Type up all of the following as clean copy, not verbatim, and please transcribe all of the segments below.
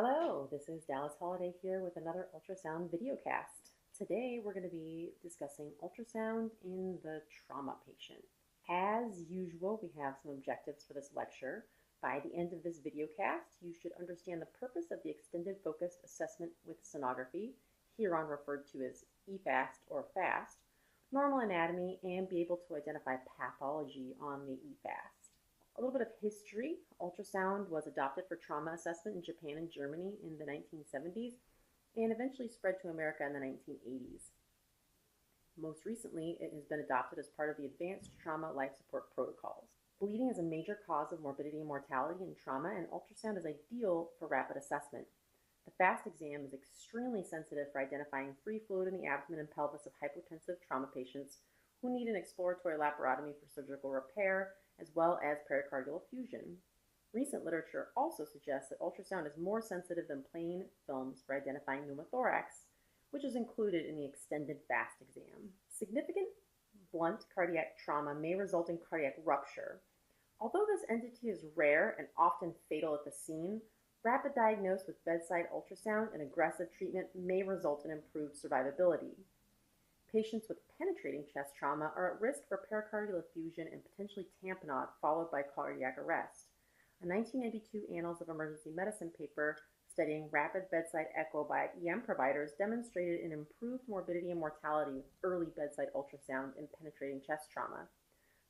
Hello, this is Dallas Holiday here with another ultrasound videocast. Today we're going to be discussing ultrasound in the trauma patient. As usual, we have some objectives for this lecture. By the end of this videocast, you should understand the purpose of the extended focused assessment with sonography, hereon referred to as EFAST or FAST, normal anatomy, and be able to identify pathology on the EFAST. A little bit of history. Ultrasound was adopted for trauma assessment in Japan and Germany in the 1970s and eventually spread to America in the 1980s. Most recently, it has been adopted as part of the Advanced Trauma Life Support Protocols. Bleeding is a major cause of morbidity and mortality in trauma, and ultrasound is ideal for rapid assessment. The FAST exam is extremely sensitive for identifying free fluid in the abdomen and pelvis of hypotensive trauma patients who need an exploratory laparotomy for surgical repair, as well as pericardial effusion. Recent literature also suggests that ultrasound is more sensitive than plain films for identifying pneumothorax, which is included in the extended FAST exam. Significant blunt cardiac trauma may result in cardiac rupture. Although this entity is rare and often fatal at the scene, rapid diagnosis with bedside ultrasound and aggressive treatment may result in improved survivability. Patients with penetrating chest trauma are at risk for pericardial effusion and potentially tamponade, followed by cardiac arrest. A 1992 Annals of Emergency Medicine paper studying rapid bedside echo by EM providers demonstrated an improved morbidity and mortality with early bedside ultrasound in penetrating chest trauma.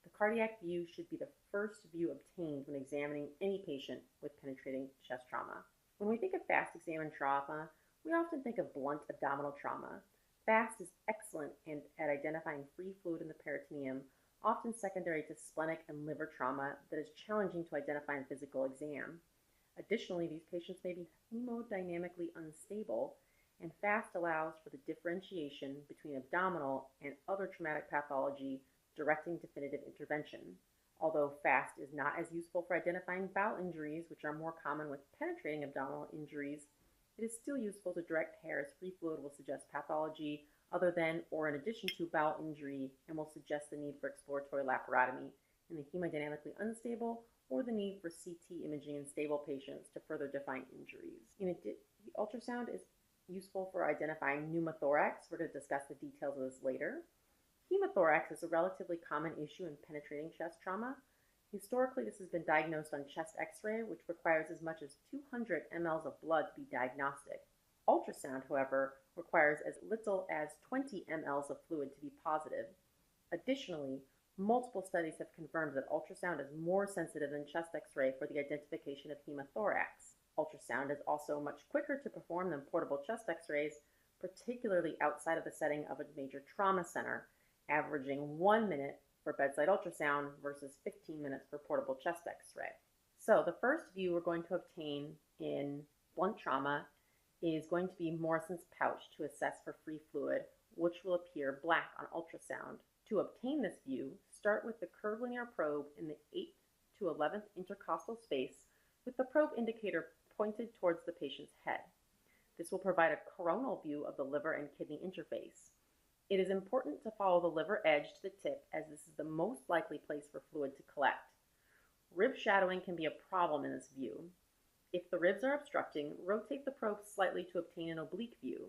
The cardiac view should be the first view obtained when examining any patient with penetrating chest trauma. When we think of FAST exam and trauma, we often think of blunt abdominal trauma. FAST is excellent at identifying free fluid in the peritoneum, often secondary to splenic and liver trauma that is challenging to identify in physical exam. Additionally, these patients may be hemodynamically unstable, and FAST allows for the differentiation between abdominal and other traumatic pathology, directing definitive intervention. Although FAST is not as useful for identifying bowel injuries, which are more common with penetrating abdominal injuries, it is still useful to direct care as free fluid will suggest pathology other than or in addition to bowel injury and will suggest the need for exploratory laparotomy in the hemodynamically unstable or the need for CT imaging in stable patients to further define injuries. The ultrasound is useful for identifying pneumothorax. We're going to discuss the details of this later. Hemothorax is a relatively common issue in penetrating chest trauma. Historically, this has been diagnosed on chest x-ray, which requires as much as 200 mLs of blood to be diagnostic. Ultrasound, however, requires as little as 20 mLs of fluid to be positive. Additionally, multiple studies have confirmed that ultrasound is more sensitive than chest x-ray for the identification of hemothorax. Ultrasound is also much quicker to perform than portable chest x-rays, particularly outside of the setting of a major trauma center, averaging 1 minute for bedside ultrasound versus 15 minutes for portable chest x-ray. So the first view we're going to obtain in blunt trauma is going to be Morrison's pouch to assess for free fluid, which will appear black on ultrasound. To obtain this view, start with the curvilinear probe in the 8th to 11th intercostal space with the probe indicator pointed towards the patient's head. This will provide a coronal view of the liver and kidney interface. It is important to follow the liver edge to the tip, as this is the most likely place for fluid to collect. Rib shadowing can be a problem in this view. If the ribs are obstructing, rotate the probe slightly to obtain an oblique view.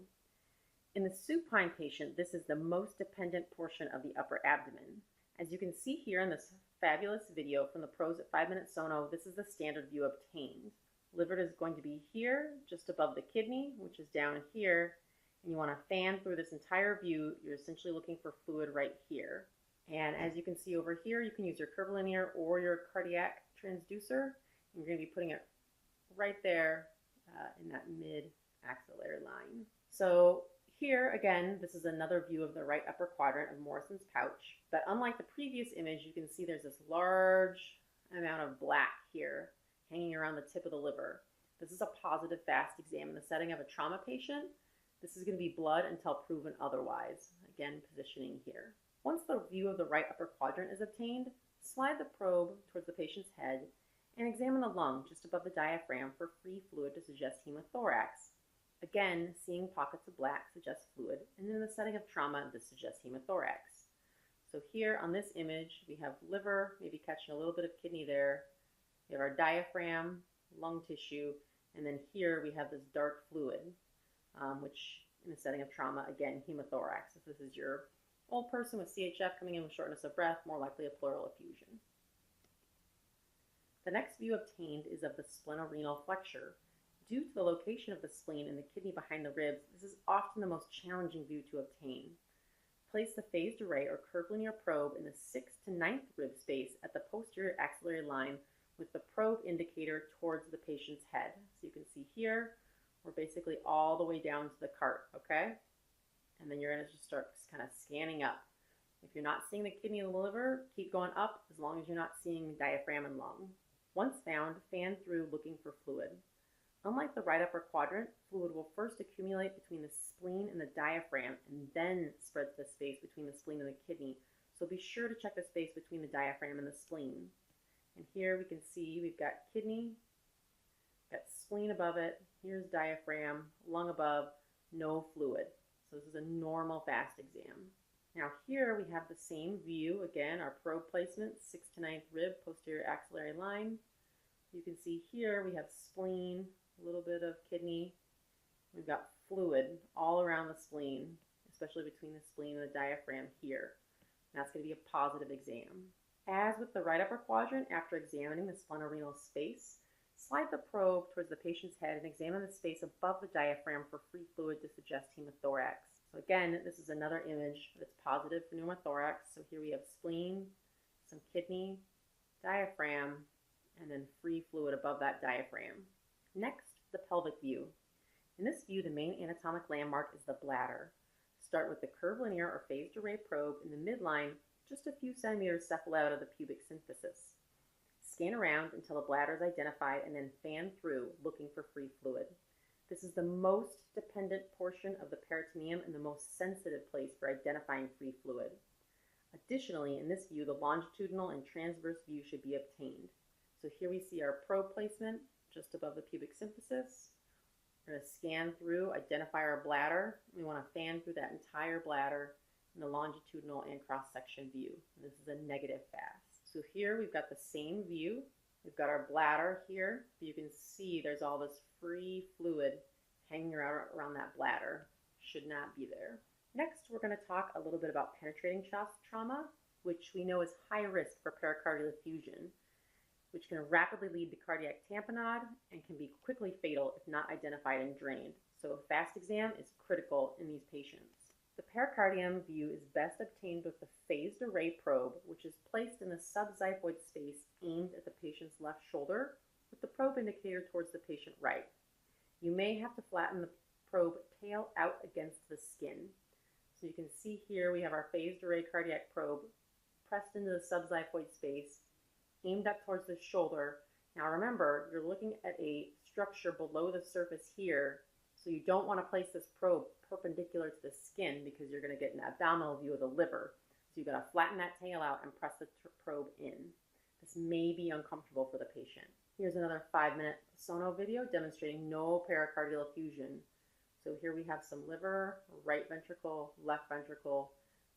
In the supine patient, this is the most dependent portion of the upper abdomen. As you can see here in this fabulous video from the pros at 5-minute sono, this is the standard view obtained. Liver is going to be here, just above the kidney, which is down here, and you want to fan through this entire view. You're essentially looking for fluid right here. And as you can see over here, you can use your curvilinear or your cardiac transducer. And you're going to be putting it right there in that mid-axillary line. So here, again, this is another view of the right upper quadrant of Morrison's pouch. But unlike the previous image, you can see there's this large amount of black here hanging around the tip of the liver. This is a positive FAST exam in the setting of a trauma patient. This is going to be blood until proven otherwise. Again, positioning here. Once the view of the right upper quadrant is obtained, slide the probe towards the patient's head and examine the lung just above the diaphragm for free fluid to suggest hemothorax. Again, seeing pockets of black suggests fluid, and in the setting of trauma, this suggests hemothorax. So here on this image, we have liver, maybe catching a little bit of kidney there. We have our diaphragm, lung tissue, And then here we have this dark fluid, which in the setting of trauma, again, hemothorax. If this is your old person with CHF coming in with shortness of breath, more likely a pleural effusion. The next view obtained is of the splenorenal flexure. Due to the location of the spleen and the kidney behind the ribs, this is often the most challenging view to obtain. Place the phased array or curvilinear probe in the 6th to 9th rib space at the posterior axillary line with the probe indicator towards the patient's head. So you can see here, we're basically all the way down to the cart, okay? And then you're going to just start kind of scanning up. If you're not seeing the kidney and the liver, keep going up as long as you're not seeing diaphragm and lung. Once found, fan through looking for fluid. Unlike the right upper quadrant, fluid will first accumulate between the spleen and the diaphragm and then spread to the space between the spleen and the kidney. So be sure to check the space between the diaphragm and the spleen. And here we can see we've got kidney, got spleen above it, here's diaphragm, lung above, no fluid. So this is a normal FAST exam. Now here we have the same view, again, our probe placement, 6th to 9th rib, posterior axillary line. You can see here we have spleen, a little bit of kidney. We've got fluid all around the spleen, especially between the spleen and the diaphragm here. And that's going to be a positive exam. As with the right upper quadrant, after examining the splenorenal space, slide the probe towards the patient's head and examine the space above the diaphragm for free fluid to suggest hemothorax. So again, this is another image that's positive for pneumothorax. So here we have spleen, some kidney, diaphragm, and then free fluid above that diaphragm. Next, the pelvic view. In this view, the main anatomic landmark is the bladder. Start with the curvilinear or phased array probe in the midline, just a few centimeters cephalad out of the pubic symphysis. Scan around until the bladder is identified and then fan through, looking for free fluid. This is the most dependent portion of the peritoneum and the most sensitive place for identifying free fluid. Additionally, in this view, the longitudinal and transverse view should be obtained. So here we see our probe placement just above the pubic symphysis. We're going to scan through, identify our bladder. We want to fan through that entire bladder in the longitudinal and cross-section view. And this is a negative FAST. So here we've got the same view. We've got our bladder here. You can see there's all this free fluid hanging around that bladder. Should not be there. Next, we're going to talk a little bit about penetrating trauma, which we know is high risk for pericardial effusion, which can rapidly lead to cardiac tamponade and can be quickly fatal if not identified and drained. So a FAST exam is critical in these patients. The pericardium view is best obtained with the phased array probe, which is placed in the subxiphoid space aimed at the patient's left shoulder, with the probe indicator towards the patient right. You may have to flatten the probe tail out against the skin. So you can see here we have our phased array cardiac probe pressed into the subxiphoid space, aimed up towards the shoulder. Now remember, you're looking at a structure below the surface here, so you don't want to place this probe perpendicular to the skin because you're going to get an abdominal view of the liver. So you've got to flatten that tail out and press the probe in. This may be uncomfortable for the patient. Here's another 5-minute sono video demonstrating no pericardial effusion. So here we have some liver, right ventricle, left ventricle.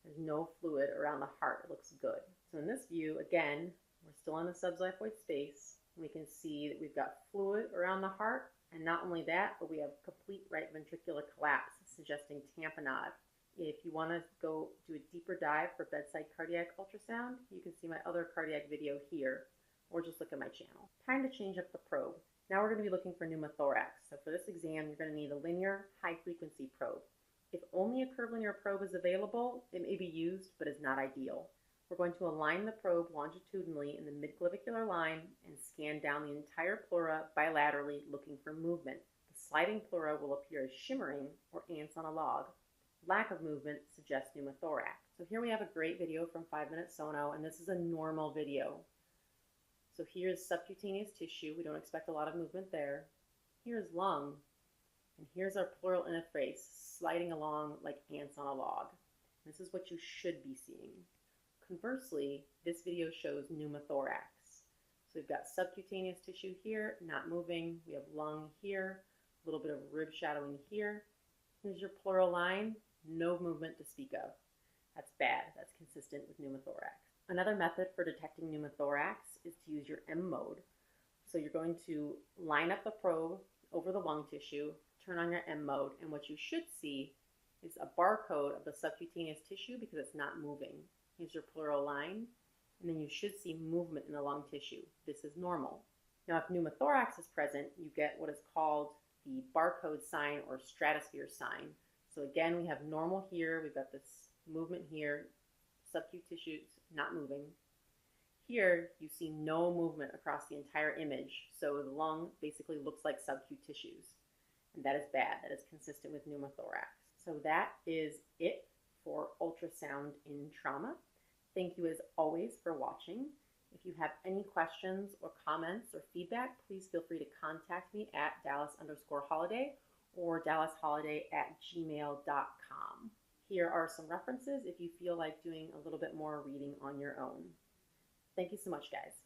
There's no fluid around the heart. It looks good. So in this view, again, we're still in the subxiphoid space. We can see that we've got fluid around the heart, and not only that, but we have complete right ventricular collapse, suggesting tamponade. If you want to go do a deeper dive for bedside cardiac ultrasound, you can see my other cardiac video here, or just look at my channel. Time to change up the probe. Now we're going to be looking for pneumothorax. So for this exam, you're going to need a linear high-frequency probe. If only a curvilinear probe is available, it may be used, but is not ideal. We're going to align the probe longitudinally in the midclavicular line and scan down the entire pleura bilaterally looking for movement. The sliding pleura will appear as shimmering or ants on a log. Lack of movement suggests pneumothorax. So here we have a great video from 5-minute sono, and this is a normal video. So here's subcutaneous tissue. We don't expect a lot of movement there. Here's lung, and here's our pleural interface sliding along like ants on a log. This is what you should be seeing. Conversely, this video shows pneumothorax. So we've got subcutaneous tissue here, not moving. We have lung here, a little bit of rib shadowing here. Here's your pleural line, no movement to speak of. That's bad. That's consistent with pneumothorax. Another method for detecting pneumothorax is to use your M mode. So you're going to line up the probe over the lung tissue, turn on your M mode, and what you should see is a barcode of the subcutaneous tissue because it's not moving. Here's your pleural line, and then you should see movement in the lung tissue. This is normal. Now, if pneumothorax is present, you get what is called the barcode sign or stratosphere sign. So again, we have normal here, we've got this movement here, subcutaneous tissues not moving. Here, you see no movement across the entire image, so the lung basically looks like subcutaneous tissues. And that is bad. That is consistent with pneumothorax. So that is it for ultrasound in trauma. Thank you as always for watching. If you have any questions or comments or feedback, please feel free to contact me at Dallas_holiday or DallasHoliday@gmail.com. Here are some references if you feel like doing a little bit more reading on your own. Thank you so much, guys.